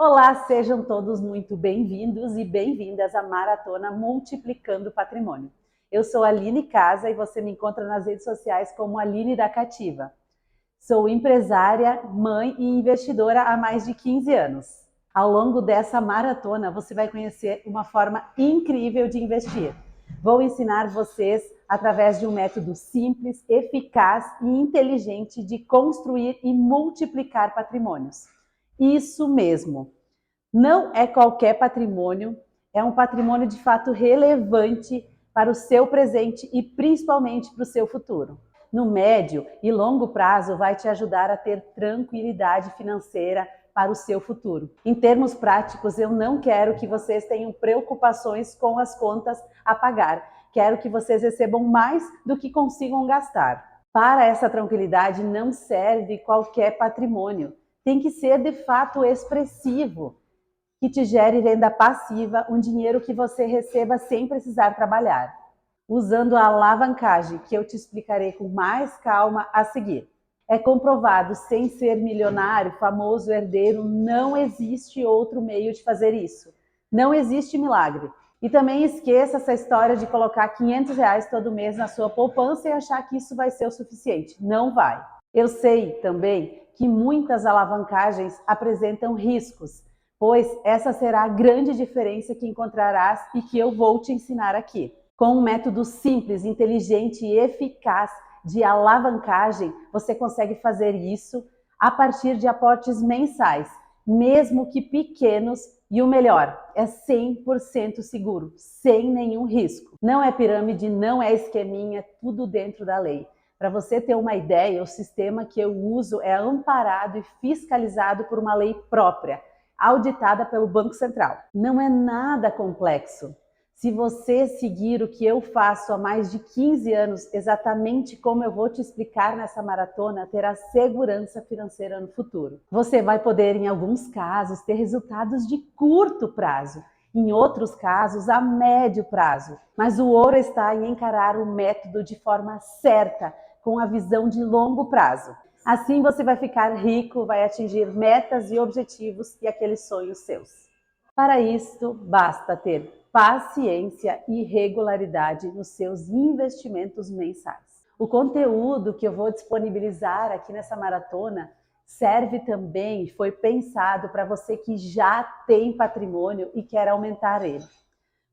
Olá, sejam todos muito bem-vindos e bem-vindas à Maratona Multiplicando Patrimônio. Eu sou a Aline Casa e você me encontra nas redes sociais como Aline da Cativa. Sou empresária, mãe e investidora há mais de 15 anos. Ao longo dessa maratona, você vai conhecer uma forma incrível de investir. Vou ensinar vocês através de um método simples, eficaz e inteligente de construir e multiplicar patrimônios. Isso mesmo. Não é qualquer patrimônio, é um patrimônio de fato relevante para o seu presente e principalmente para o seu futuro. No médio e longo prazo, vai te ajudar a ter tranquilidade financeira para o seu futuro. Em termos práticos, eu não quero que vocês tenham preocupações com as contas a pagar. Quero que vocês recebam mais do que consigam gastar. Para essa tranquilidade, não serve qualquer patrimônio. Tem que ser de fato expressivo, que te gere renda passiva, um dinheiro que você receba sem precisar trabalhar, usando a alavancagem, que eu te explicarei com mais calma a seguir. É comprovado, sem ser milionário, famoso, herdeiro, não existe outro meio de fazer isso. Não existe milagre. E também esqueça essa história de colocar R$ 500 todo mês na sua poupança e achar que isso vai ser o suficiente. Não vai. Eu sei também que muitas alavancagens apresentam riscos, pois essa será a grande diferença que encontrarás e que eu vou te ensinar aqui. Com um método simples, inteligente e eficaz de alavancagem, você consegue fazer isso a partir de aportes mensais, mesmo que pequenos, e o melhor, é 100% seguro, sem nenhum risco. Não é pirâmide, não é esqueminha, tudo dentro da lei. Para você ter uma ideia, o sistema que eu uso é amparado e fiscalizado por uma lei própria, auditada pelo Banco Central. Não é nada complexo. Se você seguir o que eu faço há mais de 15 anos, exatamente como eu vou te explicar nessa maratona, terá segurança financeira no futuro. Você vai poder, em alguns casos, ter resultados de curto prazo, em outros casos, a médio prazo. Mas o ouro está em encarar o método de forma certa, com a visão de longo prazo. Assim você vai ficar rico, vai atingir metas e objetivos e aqueles sonhos seus. Para isso, basta ter paciência e regularidade nos seus investimentos mensais. O conteúdo que eu vou disponibilizar aqui nessa maratona serve também, foi pensado para você que já tem patrimônio e quer aumentar ele.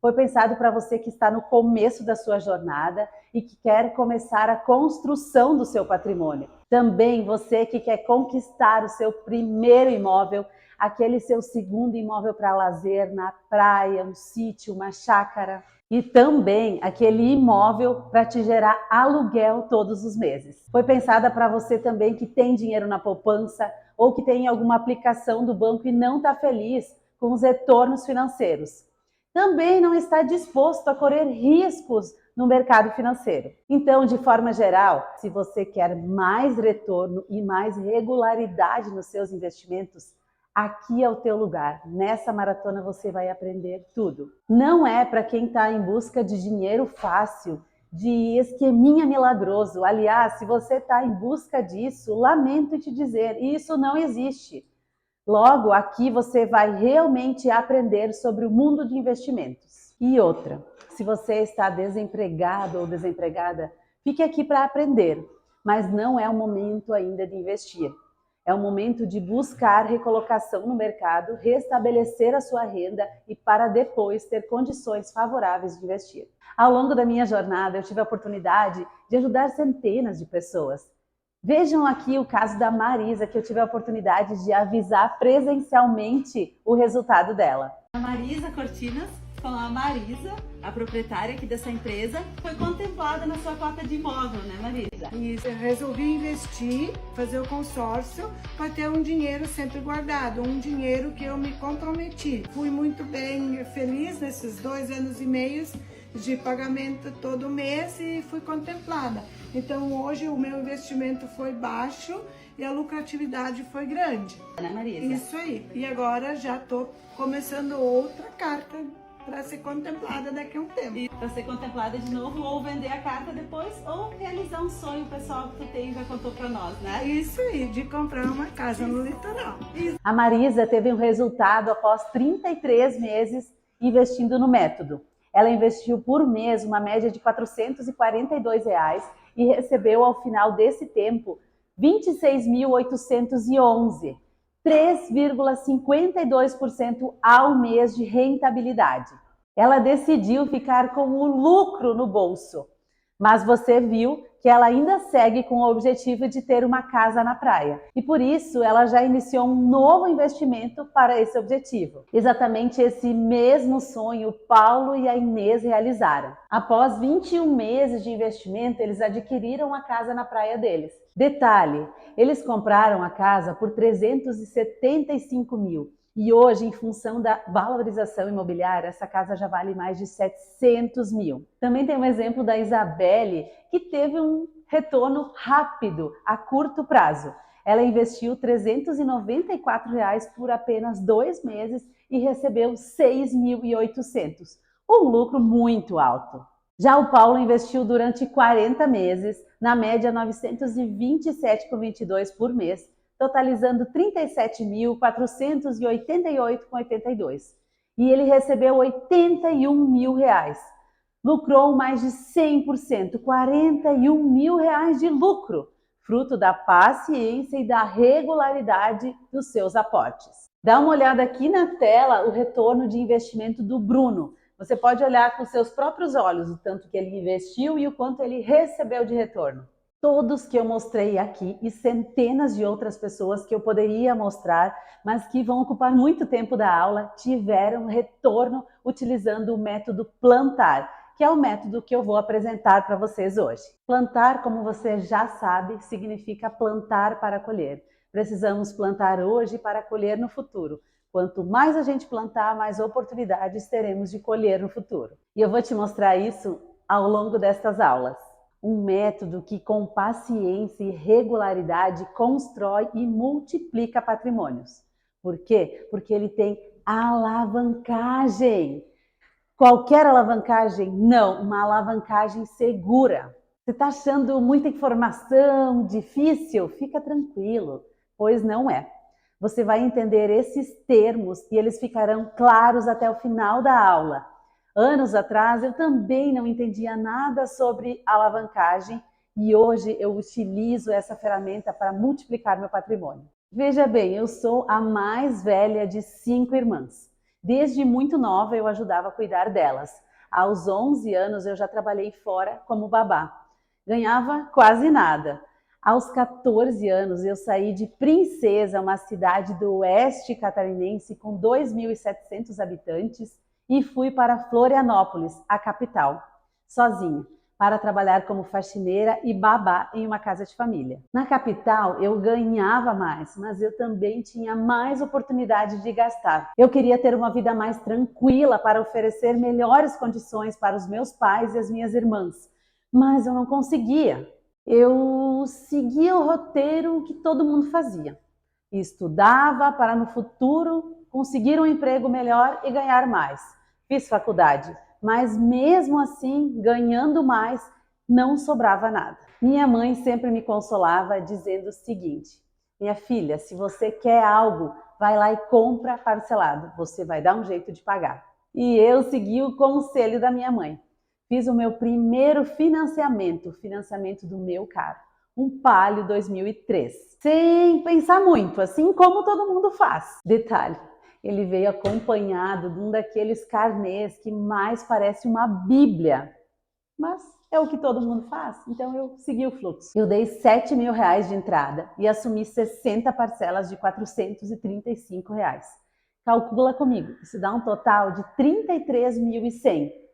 Foi pensado para você que está no começo da sua jornada e que quer começar a construção do seu patrimônio. Também você que quer conquistar o seu primeiro imóvel, aquele seu segundo imóvel para lazer na praia, um sítio, uma chácara. E também aquele imóvel para te gerar aluguel todos os meses. Foi pensada para você também que tem dinheiro na poupança ou que tem alguma aplicação do banco e não está feliz com os retornos financeiros. Também não está disposto a correr riscos no mercado financeiro. Então, de forma geral, se você quer mais retorno e mais regularidade nos seus investimentos, aqui é o teu lugar. Nessa maratona você vai aprender tudo. Não é para quem está em busca de dinheiro fácil, de esqueminha milagroso. Aliás, se você está em busca disso, lamento te dizer, isso não existe. Logo, aqui você vai realmente aprender sobre o mundo de investimentos. E outra, se você está desempregado ou desempregada, fique aqui para aprender, mas não é o momento ainda de investir. É o momento de buscar recolocação no mercado, restabelecer a sua renda e para depois ter condições favoráveis de investir. Ao longo da minha jornada, eu tive a oportunidade de ajudar centenas de pessoas. Vejam aqui o caso da Marisa, que eu tive a oportunidade de avisar presencialmente o resultado dela. A Marisa Cortinas, com a Marisa, a proprietária aqui dessa empresa, foi contemplada na sua cota de imóvel, né, Marisa? Isso, eu resolvi investir, fazer o consórcio para ter um dinheiro sempre guardado, um dinheiro que eu me comprometi. Fui muito bem feliz nesses 2 anos e meio de pagamento todo mês e fui contemplada. Então hoje o meu investimento foi baixo e a lucratividade foi grande. Né, Marisa? Isso aí. E agora já estou começando outra carta para ser contemplada daqui a um tempo. E para ser contemplada de novo, ou vender a carta depois, ou realizar um sonho pessoal que tu tem e já contou para nós, né? Isso aí, de comprar uma casa no litoral. A Marisa teve um resultado após 33 meses investindo no método. Ela investiu por mês uma média de R$ 442 e recebeu ao final desse tempo R$ 26.811, 3,52% ao mês de rentabilidade. Ela decidiu ficar com o lucro no bolso, mas você viu que ela ainda segue com o objetivo de ter uma casa na praia. E por isso ela já iniciou um novo investimento para esse objetivo. Exatamente esse mesmo sonho Paulo e a Inês realizaram. Após 21 meses de investimento, eles adquiriram a casa na praia deles. Detalhe, eles compraram a casa por 375 mil. E hoje, em função da valorização imobiliária, essa casa já vale mais de 700 mil. Também tem um exemplo da Isabelle, que teve um retorno rápido, a curto prazo. Ela investiu R$ 394 por apenas 2 meses e recebeu 6.800, um lucro muito alto. Já o Paulo investiu durante 40 meses, na média 927,22 por mês, totalizando R$ 37.488,82. E ele recebeu R$ 81 mil. Lucrou mais de 100%, R$ 41 mil de lucro, fruto da paciência e da regularidade dos seus aportes. Dá uma olhada aqui na tela o retorno de investimento do Bruno. Você pode olhar com seus próprios olhos o tanto que ele investiu e o quanto ele recebeu de retorno. Todos que eu mostrei aqui e centenas de outras pessoas que eu poderia mostrar, mas que vão ocupar muito tempo da aula, tiveram retorno utilizando o método plantar, que é o método que eu vou apresentar para vocês hoje. Plantar, como você já sabe, significa plantar para colher. Precisamos plantar hoje para colher no futuro. Quanto mais a gente plantar, mais oportunidades teremos de colher no futuro. E eu vou te mostrar isso ao longo destas aulas. Um método que com paciência e regularidade constrói e multiplica patrimônios. Por quê? Porque ele tem alavancagem. Qualquer alavancagem? Não, uma alavancagem segura. Você está achando muita informação, difícil? Fica tranquilo, pois não é. Você vai entender esses termos e eles ficarão claros até o final da aula. Anos atrás eu também não entendia nada sobre alavancagem e hoje eu utilizo essa ferramenta para multiplicar meu patrimônio. Veja bem, eu sou a mais velha de 5 irmãs. Desde muito nova eu ajudava a cuidar delas. Aos 11 anos eu já trabalhei fora como babá. Ganhava quase nada. Aos 14 anos eu saí de Princesa, uma cidade do oeste catarinense com 2.700 habitantes, e fui para Florianópolis, a capital, sozinha, para trabalhar como faxineira e babá em uma casa de família. Na capital eu ganhava mais, mas eu também tinha mais oportunidade de gastar. Eu queria ter uma vida mais tranquila para oferecer melhores condições para os meus pais e as minhas irmãs, mas eu não conseguia. Eu seguia o roteiro que todo mundo fazia. Estudava para no futuro conseguir um emprego melhor e ganhar mais. Fiz faculdade, mas mesmo assim, ganhando mais, não sobrava nada. Minha mãe sempre me consolava dizendo o seguinte: minha filha, se você quer algo, vai lá e compra parcelado, você vai dar um jeito de pagar. E eu segui o conselho da minha mãe. Fiz o meu primeiro financiamento, o financiamento do meu carro, um Palio 2003, sem pensar muito, assim como todo mundo faz. Detalhe, ele veio acompanhado de um daqueles carnês que mais parece uma bíblia, mas é o que todo mundo faz, então eu segui o fluxo. Eu dei R$ 7 mil de entrada e assumi 60 parcelas de R$ 435. Calcula comigo, isso dá um total de R$ 33.100.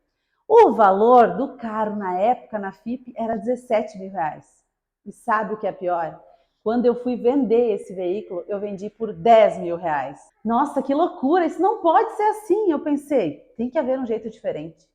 O valor do carro na época na FIP era R$ 17 mil. E sabe o que é pior? Quando eu fui vender esse veículo, eu vendi por R$ 10 mil. Nossa, que loucura! Isso não pode ser assim! Eu pensei, tem que haver um jeito diferente.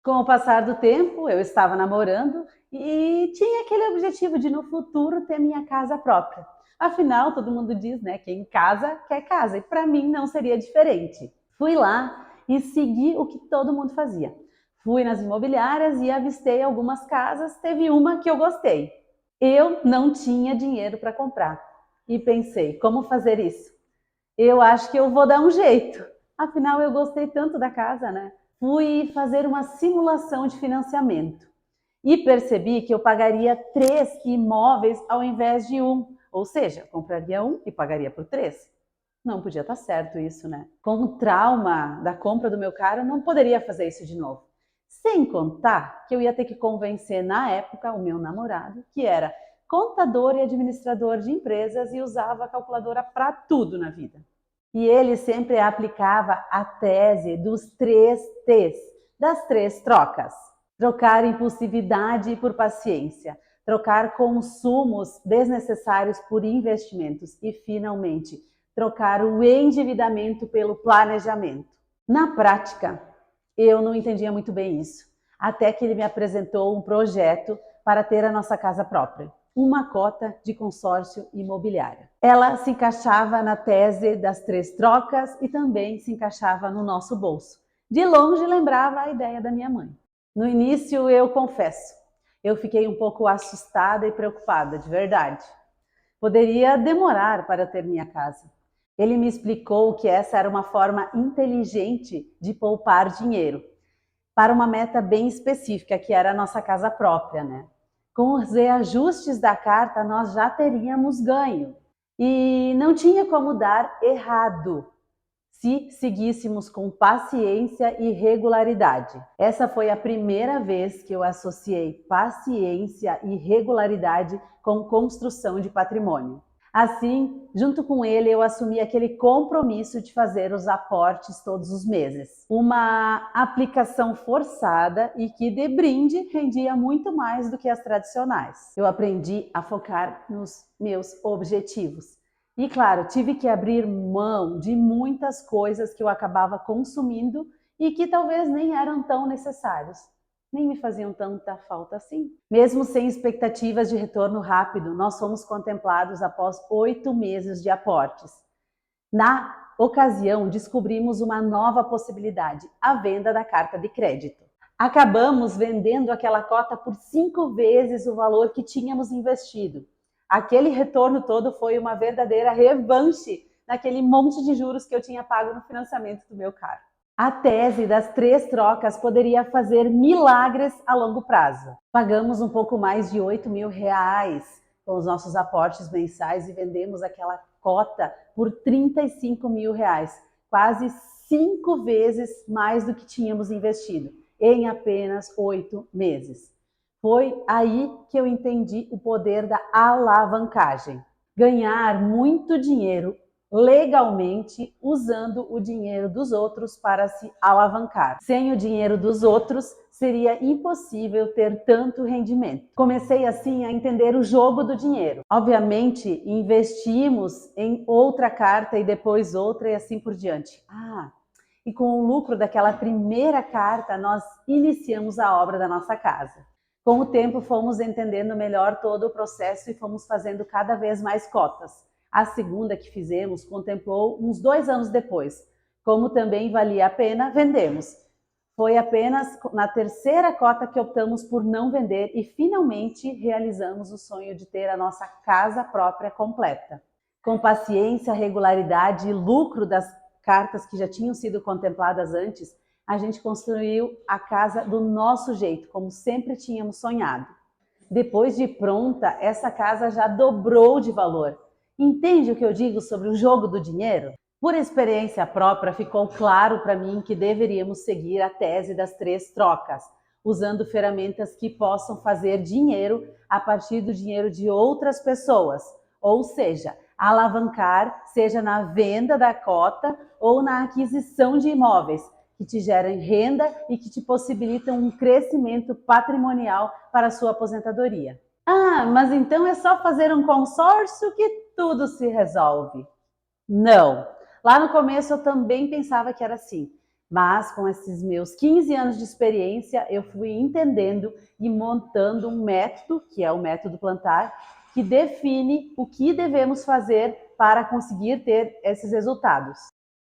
Com o passar do tempo, eu estava namorando e tinha aquele objetivo de no futuro ter minha casa própria. Afinal, todo mundo diz, né, quem casa quer casa, e para mim não seria diferente. Fui lá e segui o que todo mundo fazia. Fui nas imobiliárias e avistei algumas casas, teve uma que eu gostei. Eu não tinha dinheiro para comprar e pensei, como fazer isso? Eu acho que eu vou dar um jeito. Afinal, eu gostei tanto da casa, né? Fui fazer uma simulação de financiamento e percebi que eu pagaria 3 imóveis ao invés de um. Ou seja, compraria um e pagaria por 3. Não podia estar certo isso, né? Com o trauma da compra do meu carro, eu não poderia fazer isso de novo. Sem contar que eu ia ter que convencer, na época, o meu namorado, que era contador e administrador de empresas e usava a calculadora para tudo na vida. E ele sempre aplicava a tese dos 3 T's, das 3 trocas. Trocar impulsividade por paciência, trocar consumos desnecessários por investimentos e, finalmente, trocar o endividamento pelo planejamento. Na prática, eu não entendia muito bem isso, até que ele me apresentou um projeto para ter a nossa casa própria, uma cota de consórcio imobiliário. Ela se encaixava na tese das 3 trocas e também se encaixava no nosso bolso. De longe lembrava a ideia da minha mãe. No início, eu confesso, eu fiquei um pouco assustada e preocupada, de verdade. Poderia demorar para ter minha casa. Ele me explicou que essa era uma forma inteligente de poupar dinheiro para uma meta bem específica, que era a nossa casa própria, né? Com os reajustes da carta, nós já teríamos ganho. E não tinha como dar errado se seguíssemos com paciência e regularidade. Essa foi a primeira vez que eu associei paciência e regularidade com construção de patrimônio. Assim, junto com ele, eu assumi aquele compromisso de fazer os aportes todos os meses. Uma aplicação forçada e que, de brinde, rendia muito mais do que as tradicionais. Eu aprendi a focar nos meus objetivos. E, claro, tive que abrir mão de muitas coisas que eu acabava consumindo e que talvez nem eram tão necessários. Nem me faziam tanta falta assim. Mesmo sem expectativas de retorno rápido, nós fomos contemplados após 8 meses de aportes. Na ocasião, descobrimos uma nova possibilidade, a venda da carta de crédito. Acabamos vendendo aquela cota por 5 vezes o valor que tínhamos investido. Aquele retorno todo foi uma verdadeira revanche naquele monte de juros que eu tinha pago no financiamento do meu carro. A tese das 3 trocas poderia fazer milagres a longo prazo. Pagamos um pouco mais de R$8.000 com os nossos aportes mensais e vendemos aquela cota por R$35.000, quase 5 vezes mais do que tínhamos investido, em apenas 8 meses. Foi aí que eu entendi o poder da alavancagem. Ganhar muito dinheiro legalmente usando o dinheiro dos outros para se alavancar. Sem o dinheiro dos outros, seria impossível ter tanto rendimento. Comecei assim a entender o jogo do dinheiro. Obviamente, investimos em outra carta e depois outra e assim por diante. E com o lucro daquela primeira carta, nós iniciamos a obra da nossa casa. Com o tempo, fomos entendendo melhor todo o processo e fomos fazendo cada vez mais cotas. A segunda que fizemos contemplou uns 2 anos depois. Como também valia a pena, vendemos. Foi apenas na 3ª cota que optamos por não vender e finalmente realizamos o sonho de ter a nossa casa própria completa. Com paciência, regularidade e lucro das cartas que já tinham sido contempladas antes, a gente construiu a casa do nosso jeito, como sempre tínhamos sonhado. Depois de pronta, essa casa já dobrou de valor. Entende o que eu digo sobre o jogo do dinheiro? Por experiência própria, ficou claro para mim que deveríamos seguir a tese das 3 trocas, usando ferramentas que possam fazer dinheiro a partir do dinheiro de outras pessoas, ou seja, alavancar, seja na venda da cota ou na aquisição de imóveis, que te gerem renda e que te possibilitam um crescimento patrimonial para a sua aposentadoria. Mas então é só fazer um consórcio que tudo se resolve. Não! Lá no começo eu também pensava que era assim, mas com esses meus 15 anos de experiência eu fui entendendo e montando um método, que é o método Plantar, que define o que devemos fazer para conseguir ter esses resultados.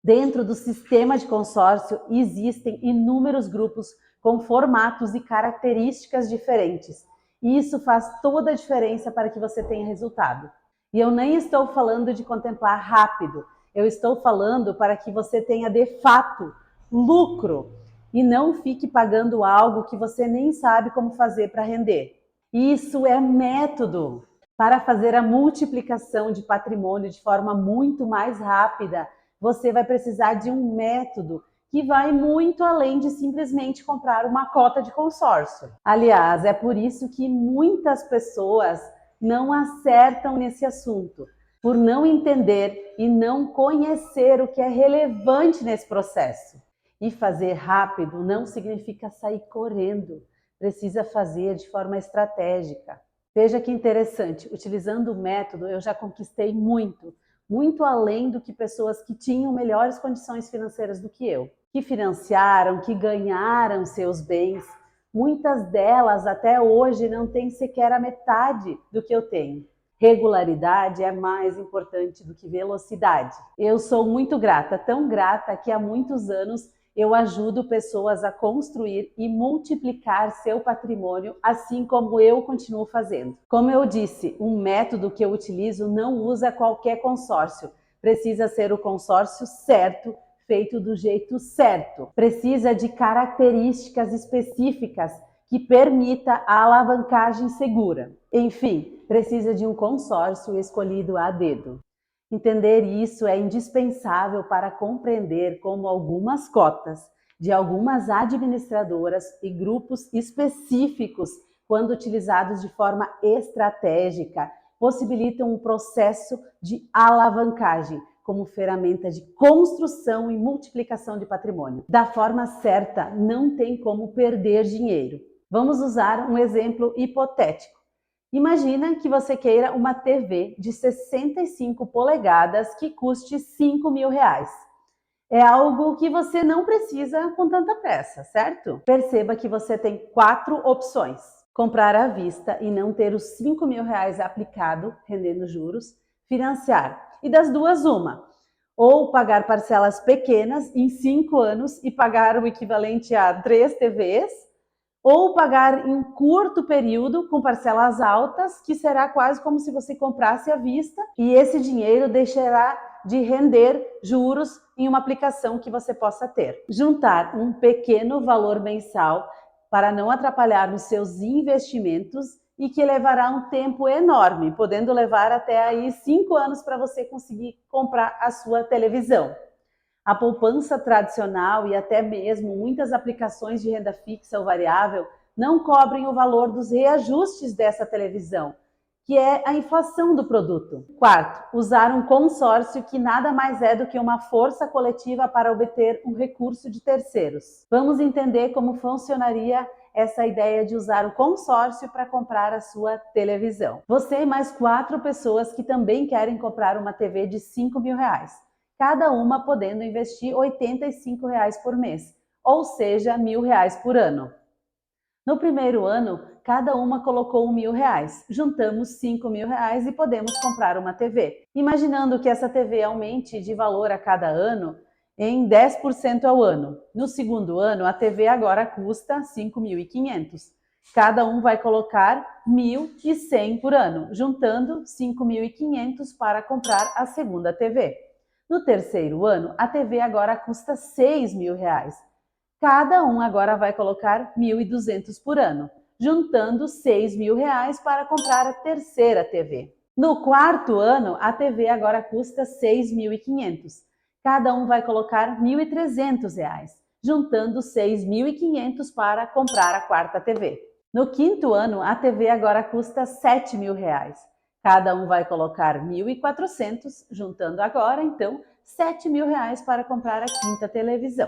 Dentro do sistema de consórcio existem inúmeros grupos com formatos e características diferentes. E isso faz toda a diferença para que você tenha resultado. E eu nem estou falando de contemplar rápido, eu estou falando para que você tenha de fato lucro e não fique pagando algo que você nem sabe como fazer para render. Isso é método. Para fazer a multiplicação de patrimônio de forma muito mais rápida, você vai precisar de um método que vai muito além de simplesmente comprar uma cota de consórcio. Aliás, é por isso que muitas pessoas não acertam nesse assunto, por não entender e não conhecer o que é relevante nesse processo. E fazer rápido não significa sair correndo, precisa fazer de forma estratégica. Veja que interessante, utilizando o método eu já conquistei muito além do que pessoas que tinham melhores condições financeiras do que eu, que financiaram, que ganharam seus bens. Muitas delas até hoje não têm sequer a metade do que eu tenho. Regularidade é mais importante do que velocidade. Eu sou muito grata, tão grata que há muitos anos eu ajudo pessoas a construir e multiplicar seu patrimônio, assim como eu continuo fazendo. Como eu disse, um método que eu utilizo não usa qualquer consórcio. Precisa ser o consórcio certo, feito do jeito certo. Precisa de características específicas que permita a alavancagem segura. Enfim, precisa de um consórcio escolhido a dedo. Entender isso é indispensável para compreender como algumas cotas de algumas administradoras e grupos específicos, quando utilizados de forma estratégica, possibilitam um processo de alavancagem como ferramenta de construção e multiplicação de patrimônio. Da forma certa, não tem como perder dinheiro. Vamos usar um exemplo hipotético. Imagina que você queira uma TV de 65 polegadas que custe R$5.000. É algo que você não precisa com tanta pressa, certo? Perceba que você tem 4 opções. Comprar à vista e não ter os R$5.000 aplicado, rendendo juros, financiar. E das duas, uma. Ou pagar parcelas pequenas em 5 anos e pagar o equivalente a 3 TVs, ou pagar em curto período com parcelas altas, que será quase como se você comprasse à vista, e esse dinheiro deixará de render juros em uma aplicação que você possa ter. Juntar um pequeno valor mensal para não atrapalhar nos seus investimentos e que levará um tempo enorme, podendo levar até aí 5 anos para você conseguir comprar a sua televisão. A poupança tradicional e até mesmo muitas aplicações de renda fixa ou variável não cobrem o valor dos reajustes dessa televisão, que é a inflação do produto. Quarto, usar um consórcio que nada mais é do que uma força coletiva para obter um recurso de terceiros. Vamos entender como funcionaria essa ideia de usar o consórcio para comprar a sua televisão. Você e mais 4 pessoas que também querem comprar uma TV de R$5.000. Cada uma podendo investir R$85 por mês, ou seja, R$1.000 por ano. No primeiro ano, cada uma colocou R$1.000, juntamos R$5.000 e podemos comprar uma TV. Imaginando que essa TV aumente de valor a cada ano em 10% ao ano. No segundo ano, a TV agora custa R$5.500. Cada um vai colocar R$1.100 por ano, juntando R$5.500 para comprar a segunda TV. No terceiro ano, a TV agora custa R$6.000. Cada um agora vai colocar R$1.200 por ano, juntando R$6.000 para comprar a terceira TV. No quarto ano, a TV agora custa R$6.500. Cada um vai colocar R$1.300, juntando R$6.500 para comprar a quarta TV. No quinto ano, a TV agora custa R$7.000. Cada um vai colocar R$1.400, juntando agora, então, R$7.000 para comprar a quinta televisão.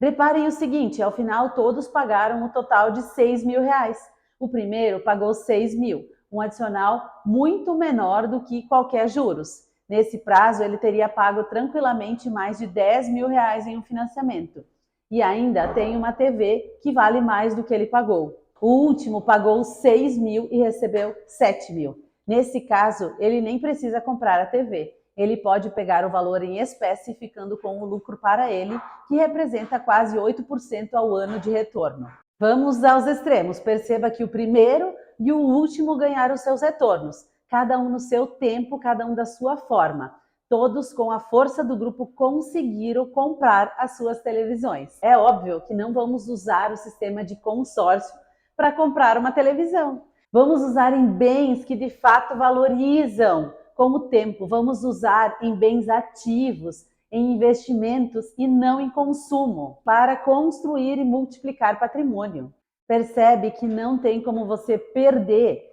Reparem o seguinte, ao final todos pagaram um total de R$6.000. O primeiro pagou R$6.000, um adicional muito menor do que qualquer juros. Nesse prazo, ele teria pago tranquilamente mais de R$10.000 em um financiamento. E ainda tem uma TV que vale mais do que ele pagou. O último pagou R$6.000 e recebeu R$7.000. Nesse caso, ele nem precisa comprar a TV. ele pode pegar o valor em espécie, ficando com o lucro para ele, que representa quase 8% ao ano de retorno. Vamos aos extremos. Perceba que o primeiro e o último ganharam seus retornos, cada um no seu tempo, cada um da sua forma. Todos, com a força do grupo, conseguiram comprar as suas televisões. É óbvio que não vamos usar o sistema de consórcio para comprar uma televisão. Vamos usar em bens que de fato valorizam com o tempo. Vamos usar em bens ativos, em investimentos e não em consumo, para construir e multiplicar patrimônio. Percebe que não tem como você perder.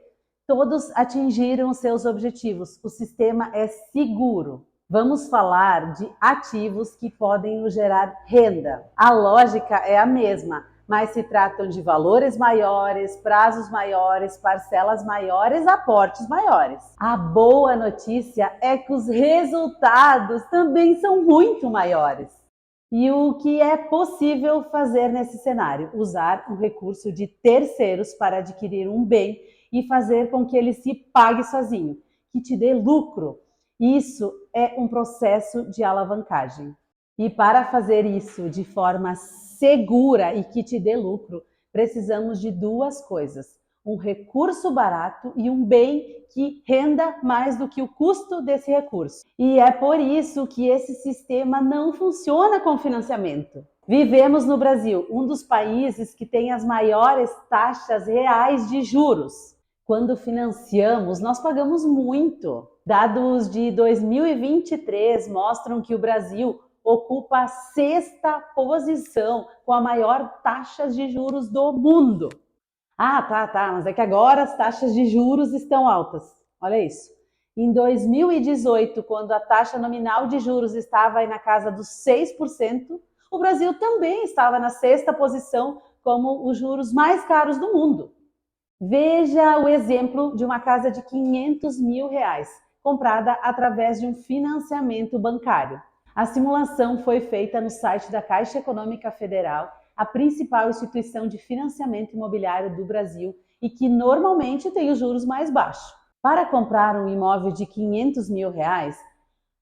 Todos atingiram os seus objetivos. O sistema é seguro. Vamos falar de ativos que podem nos gerar renda. A lógica é a mesma, mas se tratam de valores maiores, prazos maiores, parcelas maiores, aportes maiores. A boa notícia é que os resultados também são muito maiores. E o que é possível fazer nesse cenário? Usar um recurso de terceiros para adquirir um bem e fazer com que ele se pague sozinho, que te dê lucro. Isso é um processo de alavancagem. E para fazer isso de forma segura e que te dê lucro, precisamos de duas coisas: um recurso barato e um bem que renda mais do que o custo desse recurso. E é por isso que esse sistema não funciona com financiamento. Vivemos no Brasil, um dos países que tem as maiores taxas reais de juros. Quando financiamos, nós pagamos muito. Dados de 2023 mostram que o Brasil ocupa a 6ª posição com a maior taxa de juros do mundo. Ah, tá, mas é que agora as taxas de juros estão altas. Olha isso. Em 2018, quando a taxa nominal de juros estava aí na casa dos 6%, o Brasil também estava na 6ª posição como os juros mais caros do mundo. Veja o exemplo de uma casa de R$500 mil, comprada através de um financiamento bancário. A simulação foi feita no site da Caixa Econômica Federal, a principal instituição de financiamento imobiliário do Brasil e que normalmente tem os juros mais baixos. Para comprar um imóvel de R$500 mil,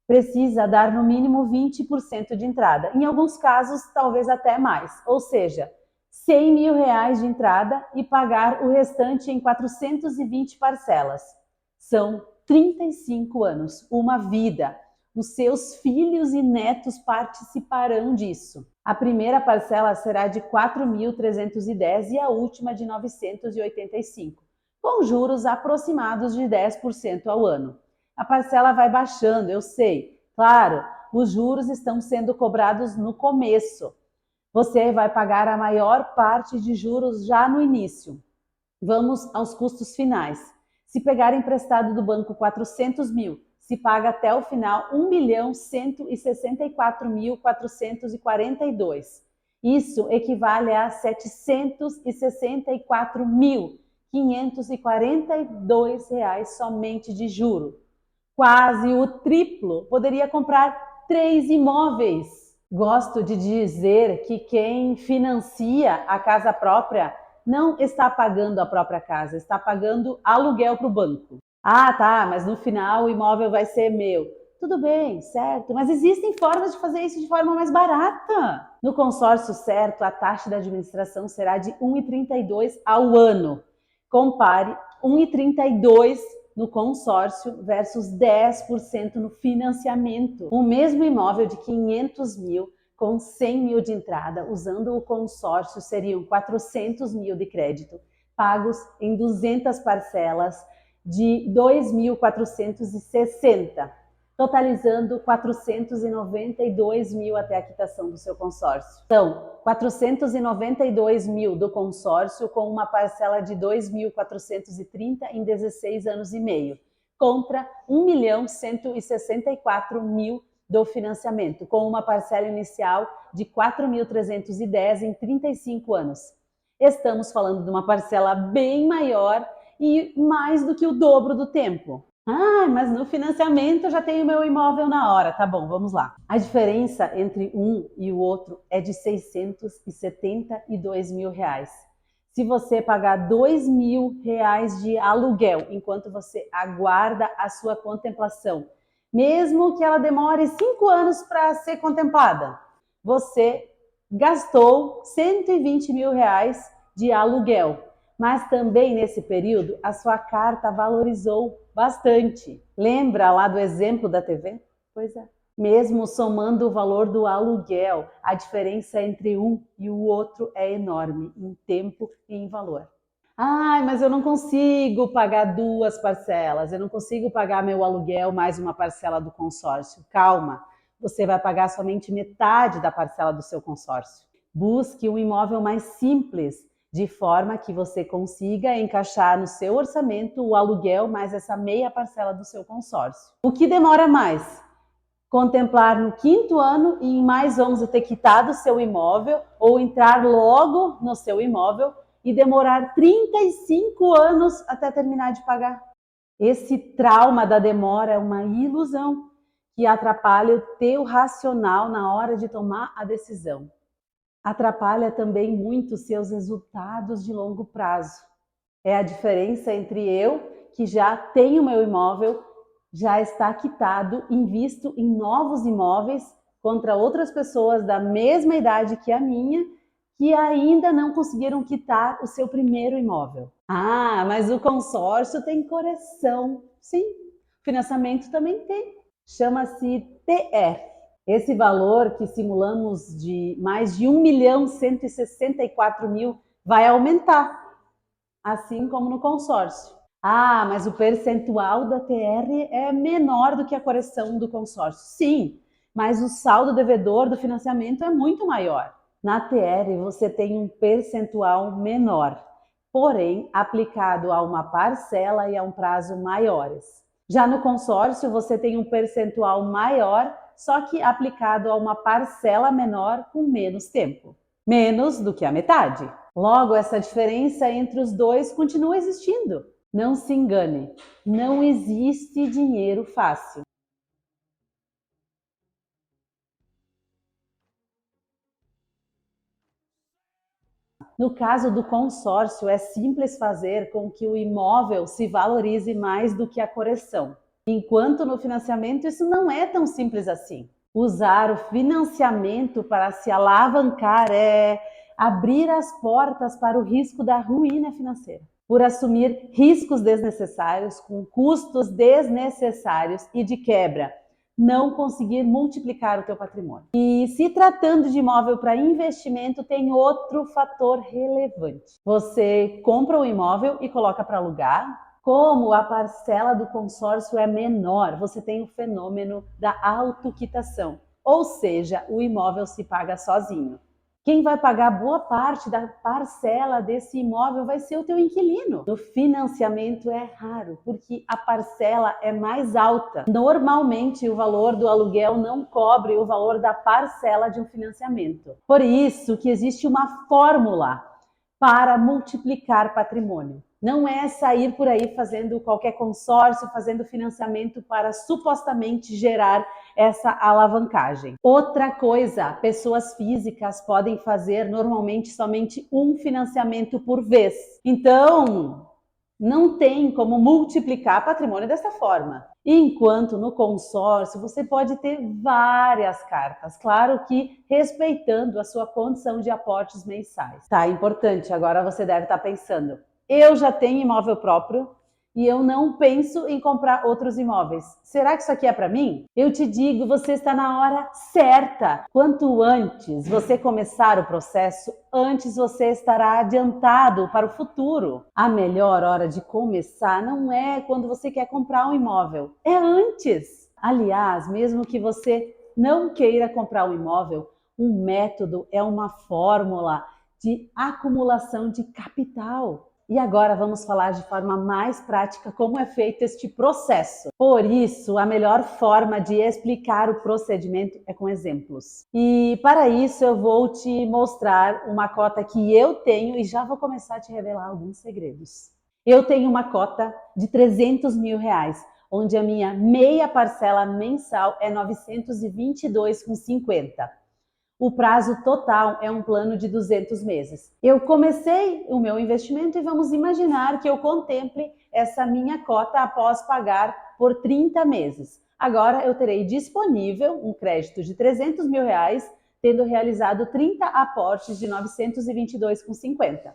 precisa dar no mínimo 20% de entrada. Em alguns casos, talvez até mais. Ou seja, R$100 mil de entrada e pagar o restante em 420 parcelas. São 35 anos, uma vida. Os seus filhos e netos participarão disso. A primeira parcela será de 4.310 e a última de 985, com juros aproximados de 10% ao ano. A parcela vai baixando, eu sei. Claro, os juros estão sendo cobrados no começo. Você vai pagar a maior parte de juros já no início. Vamos aos custos finais. Se pegar emprestado do banco 400 mil, se paga até o final 1.164.442. Isso equivale a R$ 764.542 somente de juro. Quase o triplo. Poderia comprar 3 imóveis. Gosto de dizer que quem financia a casa própria não está pagando a própria casa, está pagando aluguel para o banco. Ah, tá, mas no final o imóvel vai ser meu. Tudo bem, certo, mas existem formas de fazer isso de forma mais barata. No consórcio certo, a taxa da administração será de 1,32 ao ano. Compare 1,32 no consórcio versus 10% no financiamento. O mesmo imóvel de 500 mil com 100 mil de entrada, usando o consórcio, seriam 400 mil de crédito, pagos em 200 parcelas de 2.460, totalizando 492 mil até a quitação do seu consórcio. Então, 492 mil do consórcio com uma parcela de 2.430 em 16 anos e meio, contra 1.164.000 do financiamento, com uma parcela inicial de 4.310 em 35 anos. Estamos falando de uma parcela bem maior e mais do que o dobro do tempo. Ah, mas no financiamento eu já tenho meu imóvel na hora. Tá bom, vamos lá. A diferença entre um e o outro é de 672 mil reais. Se você pagar 2 mil reais de aluguel enquanto você aguarda a sua contemplação, mesmo que ela demore 5 anos para ser contemplada. Você gastou R$120 mil de aluguel, mas também nesse período a sua carta valorizou bastante. Lembra lá do exemplo da TV? Pois é. Mesmo somando o valor do aluguel, a diferença entre um e o outro é enorme em tempo e em valor. Ai, mas eu não consigo pagar 2 parcelas, eu não consigo pagar meu aluguel mais uma parcela do consórcio. Calma, você vai pagar somente metade da parcela do seu consórcio. Busque um imóvel mais simples, de forma que você consiga encaixar no seu orçamento o aluguel mais essa meia parcela do seu consórcio. O que demora mais? Contemplar no 5º ano e em mais 11 ter quitado o seu imóvel ou entrar logo no seu imóvel e demorar 35 anos até terminar de pagar. Esse trauma da demora é uma ilusão que atrapalha o teu racional na hora de tomar a decisão. Atrapalha também muito os seus resultados de longo prazo. É a diferença entre eu, que já tenho meu imóvel, já está quitado, invisto em novos imóveis contra outras pessoas da mesma idade que a minha, que ainda não conseguiram quitar o seu primeiro imóvel. Ah, mas o consórcio tem correção. Sim, financiamento também tem. Chama-se TR. Esse valor que simulamos de mais de 1.164.000 vai aumentar, assim como no consórcio. Ah, mas o percentual da TR é menor do que a correção do consórcio. Sim, mas o saldo devedor do financiamento é muito maior. Na TR você tem um percentual menor, porém aplicado a uma parcela e a um prazo maiores. Já no consórcio você tem um percentual maior, só que aplicado a uma parcela menor com menos tempo. Menos do que a metade. Logo, essa diferença entre os dois continua existindo. Não se engane, não existe dinheiro fácil. No caso do consórcio, é simples fazer com que o imóvel se valorize mais do que a correção. Enquanto no financiamento isso não é tão simples assim. Usar o financiamento para se alavancar é abrir as portas para o risco da ruína financeira. Por assumir riscos desnecessários, com custos desnecessários e de quebra, não conseguir multiplicar o teu patrimônio. E se tratando de imóvel para investimento, tem outro fator relevante. Você compra um imóvel e coloca para alugar. Como a parcela do consórcio é menor, você tem o fenômeno da autoquitação, ou seja, o imóvel se paga sozinho. Quem vai pagar boa parte da parcela desse imóvel vai ser o teu inquilino. No financiamento é raro, porque a parcela é mais alta. Normalmente o valor do aluguel não cobre o valor da parcela de um financiamento. Por isso que existe uma fórmula para multiplicar patrimônio. Não é sair por aí fazendo qualquer consórcio, fazendo financiamento para supostamente gerar essa alavancagem. Outra coisa, pessoas físicas podem fazer normalmente somente um financiamento por vez. Então, não tem como multiplicar patrimônio dessa forma. Enquanto no consórcio você pode ter várias cartas, claro que respeitando a sua condição de aportes mensais. Tá, importante, agora você deve estar pensando, eu já tenho imóvel próprio e eu não penso em comprar outros imóveis. Será que isso aqui é para mim? Eu te digo, você está na hora certa. Quanto antes você começar o processo, antes você estará adiantado para o futuro. A melhor hora de começar não é quando você quer comprar um imóvel, é antes. Aliás, mesmo que você não queira comprar um imóvel, um método é uma fórmula de acumulação de capital. E agora vamos falar de forma mais prática como é feito este processo. Por isso, a melhor forma de explicar o procedimento é com exemplos. E para isso eu vou te mostrar uma cota que eu tenho e já vou começar a te revelar alguns segredos. Eu tenho uma cota de R$300 mil, onde a minha meia parcela mensal é R$ 922,50. O prazo total é um plano de 200 meses. Eu comecei o meu investimento e vamos imaginar que eu contemple essa minha cota após pagar por 30 meses. Agora eu terei disponível um crédito de R$300 mil, tendo realizado 30 aportes de R$ 922,50,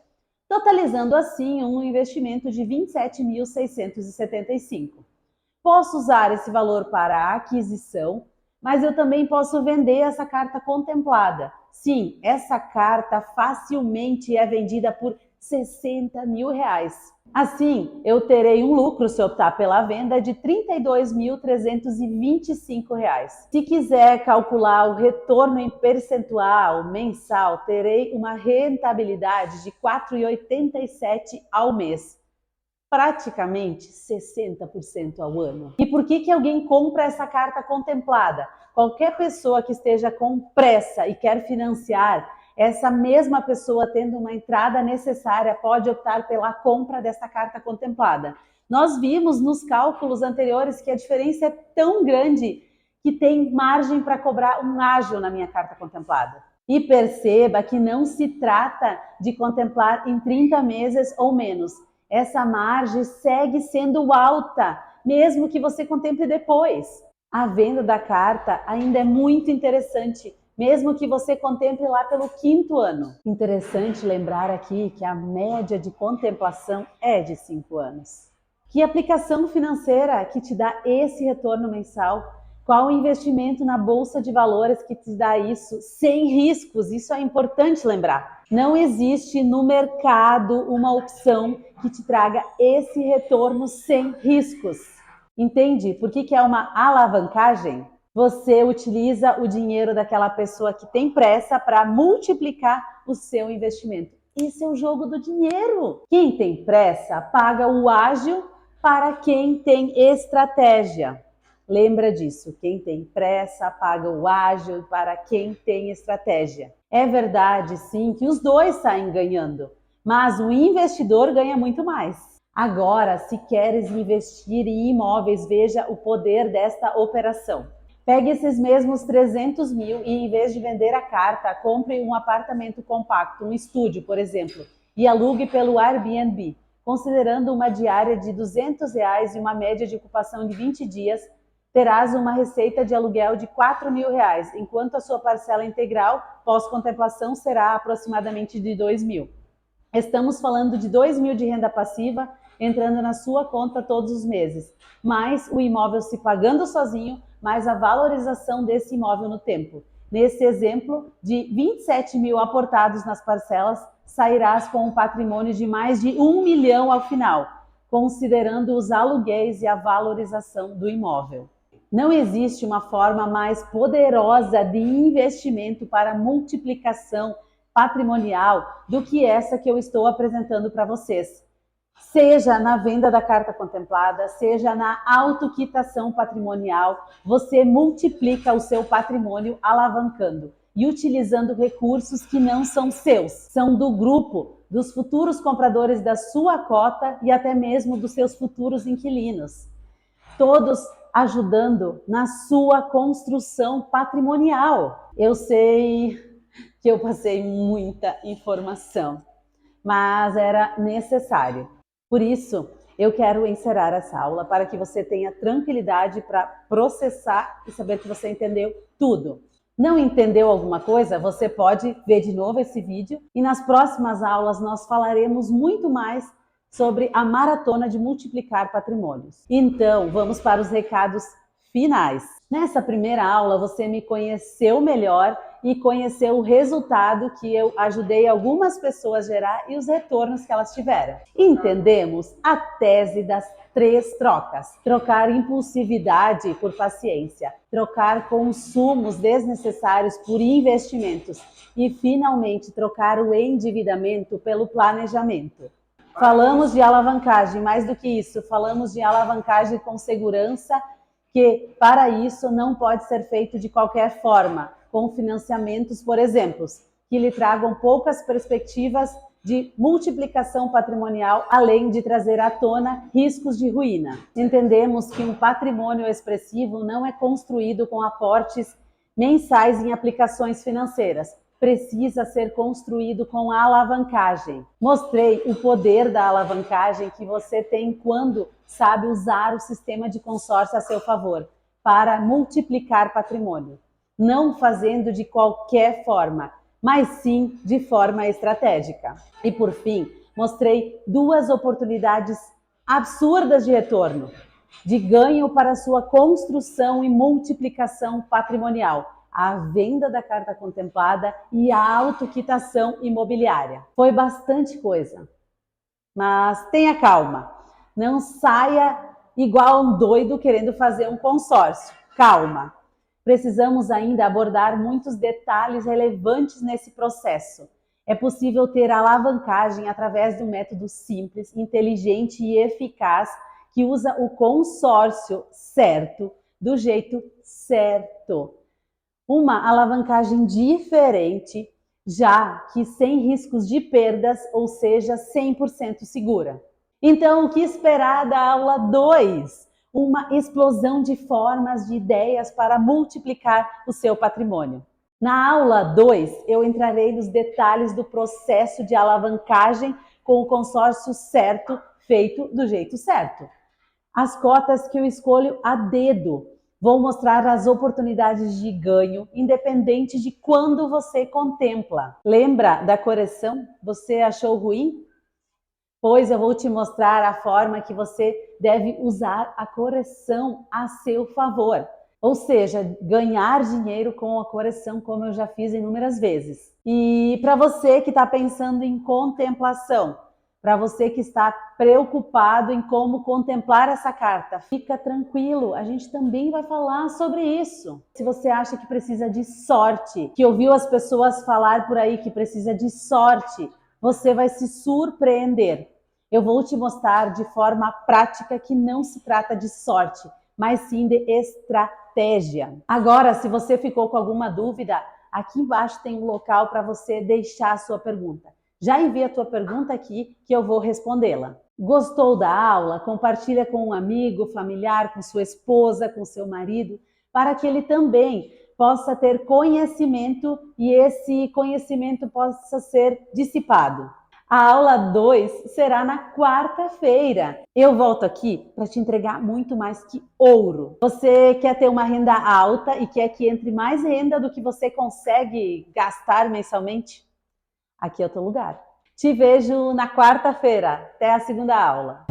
totalizando assim um investimento de R$ 27.675. Posso usar esse valor para a aquisição, mas eu também posso vender essa carta contemplada. Sim, essa carta facilmente é vendida por R$60 mil. Assim, eu terei um lucro se optar pela venda de R$ 32.325. Se quiser calcular o retorno em percentual mensal, terei uma rentabilidade de 4,87 ao mês. Praticamente 60% ao ano. E por que alguém compra essa carta contemplada? Qualquer pessoa que esteja com pressa e quer financiar, essa mesma pessoa tendo uma entrada necessária pode optar pela compra dessa carta contemplada. Nós vimos nos cálculos anteriores que a diferença é tão grande que tem margem para cobrar um ágio na minha carta contemplada. E perceba que não se trata de contemplar em 30 meses ou menos. Essa margem segue sendo alta, mesmo que você contemple depois. A venda da carta ainda é muito interessante, mesmo que você contemple lá pelo 5º ano. Interessante lembrar aqui que a média de contemplação é de 5 anos. Que aplicação financeira que te dá esse retorno mensal? Qual o investimento na bolsa de valores que te dá isso sem riscos? Isso é importante lembrar. Não existe no mercado uma opção que te traga esse retorno sem riscos. Entende? Por que é uma alavancagem? Você utiliza o dinheiro daquela pessoa que tem pressa para multiplicar o seu investimento. Esse é o jogo do dinheiro. Quem tem pressa paga o ágio para quem tem estratégia. Lembra disso, quem tem pressa paga o ágil para quem tem estratégia. É verdade, sim, que os dois saem ganhando, mas o investidor ganha muito mais. Agora, se queres investir em imóveis, veja o poder desta operação. Pegue esses mesmos 300 mil e, em vez de vender a carta, compre um apartamento compacto, um estúdio, por exemplo, e alugue pelo Airbnb, considerando uma diária de R$200 e uma média de ocupação de 20 dias, terás uma receita de aluguel de R$4 mil, enquanto a sua parcela integral pós-contemplação será aproximadamente de R$2 mil. Estamos falando de R$2 mil de renda passiva entrando na sua conta todos os meses, mais o imóvel se pagando sozinho, mais a valorização desse imóvel no tempo. Nesse exemplo, de 27 mil aportados nas parcelas, sairás com um patrimônio de mais de 1 milhão ao final, considerando os aluguéis e a valorização do imóvel. Não existe uma forma mais poderosa de investimento para multiplicação patrimonial do que essa que eu estou apresentando para vocês. Seja na venda da carta contemplada, seja na autoquitação patrimonial, você multiplica o seu patrimônio alavancando e utilizando recursos que não são seus, são do grupo, dos futuros compradores da sua cota e até mesmo dos seus futuros inquilinos. Todos ajudando na sua construção patrimonial. Eu sei que eu passei muita informação, mas era necessário. Por isso, eu quero encerrar essa aula para que você tenha tranquilidade para processar e saber que você entendeu tudo. Não entendeu alguma coisa? Você pode ver de novo esse vídeo e nas próximas aulas nós falaremos muito mais sobre a maratona de multiplicar patrimônios. Então, vamos para os recados finais. Nessa primeira aula, você me conheceu melhor e conheceu o resultado que eu ajudei algumas pessoas a gerar e os retornos que elas tiveram. Entendemos a tese das 3 trocas. Trocar impulsividade por paciência, trocar consumos desnecessários por investimentos e, finalmente, trocar o endividamento pelo planejamento. Falamos de alavancagem, mais do que isso, falamos de alavancagem com segurança, que para isso não pode ser feito de qualquer forma, com financiamentos, por exemplo, que lhe tragam poucas perspectivas de multiplicação patrimonial, além de trazer à tona riscos de ruína. Entendemos que um patrimônio expressivo não é construído com aportes mensais em aplicações financeiras. Precisa ser construído com a alavancagem. Mostrei o poder da alavancagem que você tem quando sabe usar o sistema de consórcio a seu favor. para multiplicar patrimônio, não fazendo de qualquer forma, mas sim de forma estratégica. E por fim, mostrei 2 oportunidades absurdas de retorno, de ganho para sua construção e multiplicação patrimonial: a venda da carta contemplada e a autoquitação imobiliária. Foi bastante coisa, mas tenha calma, não saia igual um doido querendo fazer um consórcio. Calma, precisamos ainda abordar muitos detalhes relevantes nesse processo. É possível ter alavancagem através de um método simples, inteligente e eficaz que usa o consórcio certo, do jeito certo. Uma alavancagem diferente, já que sem riscos de perdas, ou seja, 100% segura. Então, o que esperar da aula 2? Uma explosão de formas, de ideias para multiplicar o seu patrimônio. Na aula 2, eu entrarei nos detalhes do processo de alavancagem com o consórcio certo, feito do jeito certo. As cotas que eu escolho a dedo. Vou mostrar as oportunidades de ganho, independente de quando você contempla. Lembra da correção? Você achou ruim? Pois eu vou te mostrar a forma que você deve usar a correção a seu favor. Ou seja, ganhar dinheiro com a correção, como eu já fiz inúmeras vezes. E para você que está pensando em contemplação, para você que está preocupado em como contemplar essa carta, fica tranquilo, a gente também vai falar sobre isso. Se você acha que precisa de sorte, que ouviu as pessoas falar por aí que precisa de sorte, você vai se surpreender. Eu vou te mostrar de forma prática que não se trata de sorte, mas sim de estratégia. Agora, se você ficou com alguma dúvida, aqui embaixo tem um local para você deixar a sua pergunta. Já envia a tua pergunta aqui que eu vou respondê-la. Gostou da aula? Compartilha com um amigo, familiar, com sua esposa, com seu marido, para que ele também possa ter conhecimento e esse conhecimento possa ser dissipado. A aula 2 será na quarta-feira. Eu volto aqui para te entregar muito mais que ouro. Você quer ter uma renda alta e quer que entre mais renda do que você consegue gastar mensalmente? Aqui é o teu lugar. Te vejo na quarta-feira. Até a segunda aula.